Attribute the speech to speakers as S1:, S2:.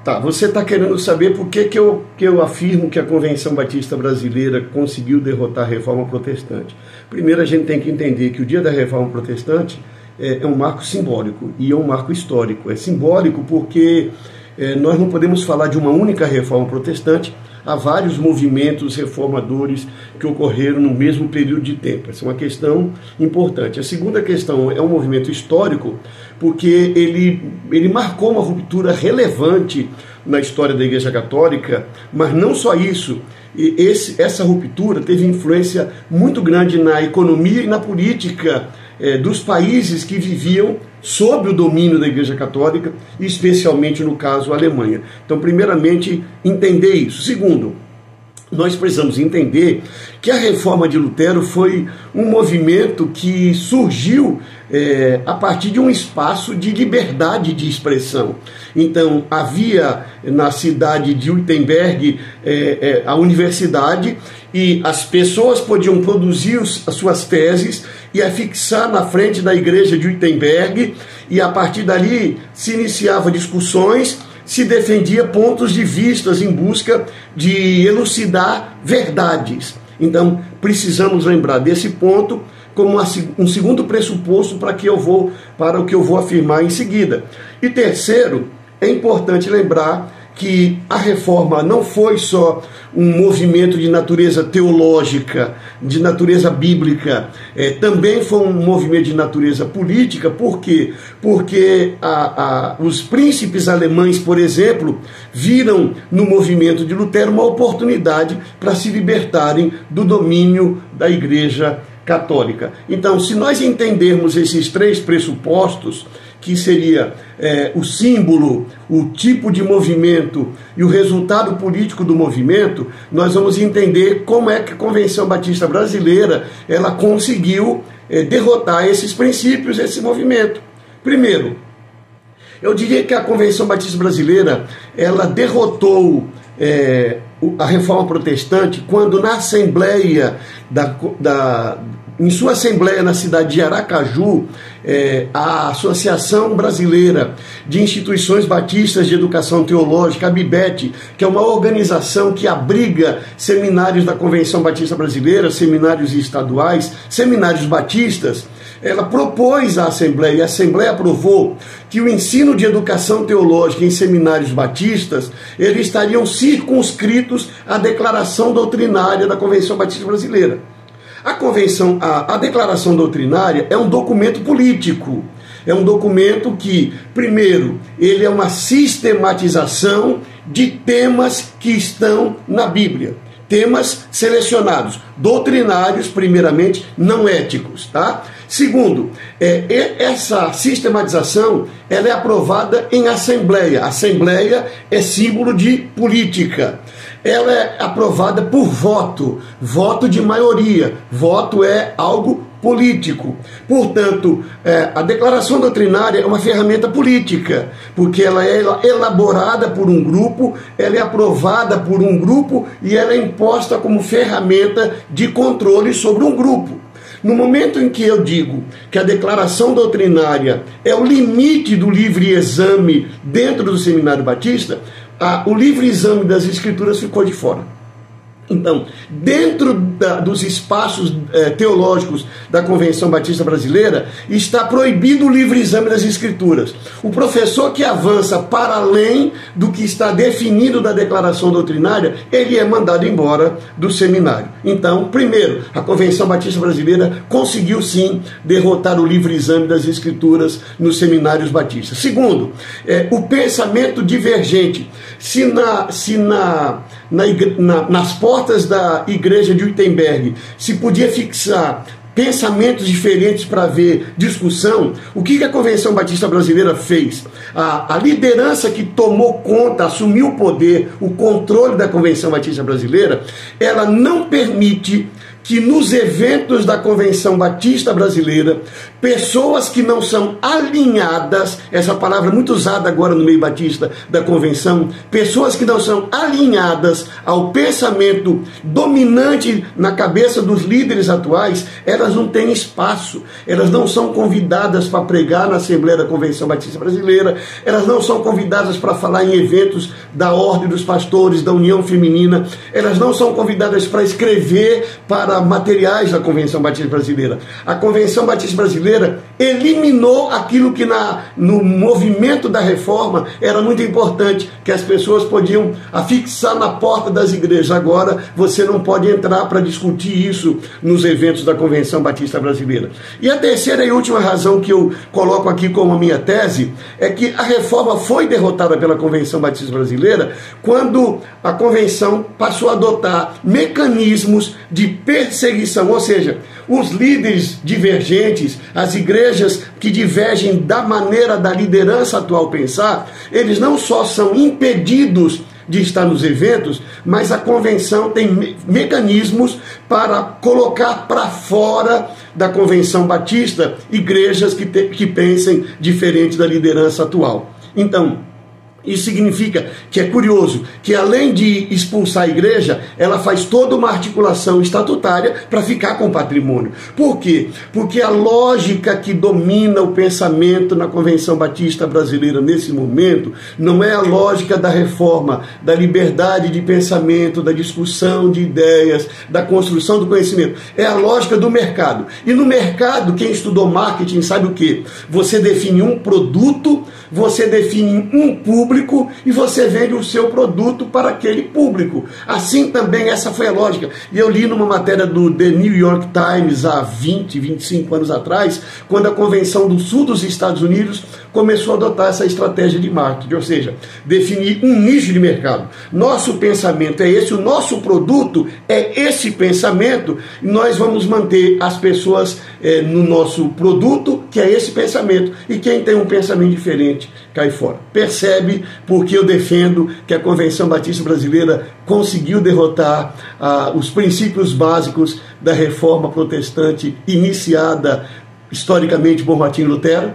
S1: Tá, você está querendo saber por que eu afirmo que a Convenção Batista Brasileira conseguiu derrotar a Reforma Protestante. Primeiro, a gente tem que entender que o dia da Reforma Protestante é um marco simbólico e é um marco histórico. É simbólico porque nós não podemos falar de uma única Reforma Protestante. Há vários movimentos reformadores que ocorreram no mesmo período de tempo. Essa é uma questão importante. A segunda questão é um movimento histórico, porque ele marcou uma ruptura relevante na história da Igreja Católica, mas não só isso. Essa ruptura teve influência muito grande na economia e na política dos países que viviam sob o domínio da Igreja Católica, especialmente no caso a Alemanha. Então, primeiramente, entender isso. Segundo, nós precisamos entender que a reforma de Lutero foi um movimento que surgiu a partir de um espaço de liberdade de expressão. Então, havia na cidade de Wittenberg a universidade, e as pessoas podiam produzir as suas teses e afixar na frente da igreja de Wittenberg, e a partir dali se iniciava discussões, se defendia pontos de vista em busca de elucidar verdades. Então, precisamos lembrar desse ponto como um segundo pressuposto para o que eu vou afirmar em seguida. E terceiro, é importante lembrar que a reforma não foi só um movimento de natureza teológica, de natureza bíblica, também foi um movimento de natureza política. Por quê? Porque os príncipes alemães, por exemplo, viram no movimento de Lutero uma oportunidade para se libertarem do domínio da Igreja Católica. Então, se nós entendermos esses três pressupostos, que seria o símbolo, o tipo de movimento e o resultado político do movimento, nós vamos entender como é que a Convenção Batista Brasileira ela conseguiu derrotar esses princípios, esse movimento. Primeiro, eu diria que a Convenção Batista Brasileira ela derrotou a Reforma Protestante quando na Assembleia em sua assembleia na cidade de Aracaju, a Associação Brasileira de Instituições Batistas de Educação Teológica, a ABIBET, que é uma organização que abriga seminários da Convenção Batista Brasileira, seminários estaduais, seminários batistas, ela propôs à Assembleia, e a Assembleia aprovou que o ensino de educação teológica em seminários batistas, eles estariam circunscritos à declaração doutrinária da Convenção Batista Brasileira. A declaração doutrinária é um documento político, é um documento que, primeiro, ele é uma sistematização de temas que estão na Bíblia, temas selecionados, doutrinários, primeiramente, não éticos, tá? Segundo, essa sistematização ela é aprovada em assembleia. Assembleia é símbolo de política. Ela é aprovada por voto, voto de maioria. Voto é algo político. Portanto, a declaração doutrinária é uma ferramenta política, porque ela é elaborada por um grupo, ela é aprovada por um grupo e ela é imposta como ferramenta de controle sobre um grupo. No momento em que eu digo que a declaração doutrinária é o limite do livre exame dentro do Seminário Batista, o livre exame das Escrituras ficou de fora. Então, dentro dos espaços teológicos da Convenção Batista Brasileira, está proibido o livre exame das Escrituras. O professor que avança para além do que está definido da declaração doutrinária, ele é mandado embora do seminário. Então, primeiro, a Convenção Batista Brasileira conseguiu sim derrotar o livre exame das Escrituras nos seminários batistas. Segundo, o pensamento divergente. Se nas portas da igreja de Wittenberg se podia fixar pensamentos diferentes para haver discussão, o que a Convenção Batista Brasileira fez? A liderança que tomou conta, assumiu o poder, o controle da Convenção Batista Brasileira, ela não permite que nos eventos da Convenção Batista Brasileira, pessoas que não são alinhadas, essa palavra é muito usada agora no meio batista da convenção, pessoas que não são alinhadas ao pensamento dominante na cabeça dos líderes atuais, elas não têm espaço, elas não são convidadas para pregar na Assembleia da Convenção Batista Brasileira, elas não são convidadas para falar em eventos da Ordem dos Pastores, da União Feminina, elas não são convidadas para escrever para materiais da Convenção Batista Brasileira. A Convenção Batista Brasileira eliminou aquilo que no movimento da reforma era muito importante, que as pessoas podiam afixar na porta das igrejas. Agora você não pode entrar para discutir isso nos eventos da Convenção Batista Brasileira. E a terceira e última razão que eu coloco aqui como a minha tese é que a reforma foi derrotada pela Convenção Batista Brasileira quando a convenção passou a adotar mecanismos de perseguição, ou seja, os líderes divergentes, as igrejas que divergem da maneira da liderança atual pensar, eles não só são impedidos de estar nos eventos, mas a convenção tem mecanismos para colocar para fora da Convenção Batista igrejas que pensem diferente da liderança atual. Então, isso significa que é curioso que, além de expulsar a igreja, ela faz toda uma articulação estatutária para ficar com o patrimônio. Por quê? Porque a lógica que domina o pensamento na Convenção Batista Brasileira nesse momento não é a lógica da reforma, da liberdade de pensamento, da discussão de ideias, da construção do conhecimento. É a lógica do mercado. E no mercado, quem estudou marketing sabe o quê? Você define um produto, você define um público e você vende o seu produto para aquele público. Assim também essa foi a lógica. E eu li numa matéria do The New York Times há 20, 25 anos atrás, quando a Convenção do Sul dos Estados Unidos começou a adotar essa estratégia de marketing, ou seja, definir um nicho de mercado. Nosso pensamento é esse, o nosso produto é esse pensamento, e nós vamos manter as pessoas no nosso produto, que é esse pensamento, e quem tem um pensamento diferente cai fora. Percebe porque eu defendo que a Convenção Batista Brasileira conseguiu derrotar os princípios básicos da reforma protestante iniciada historicamente por Martinho Lutero?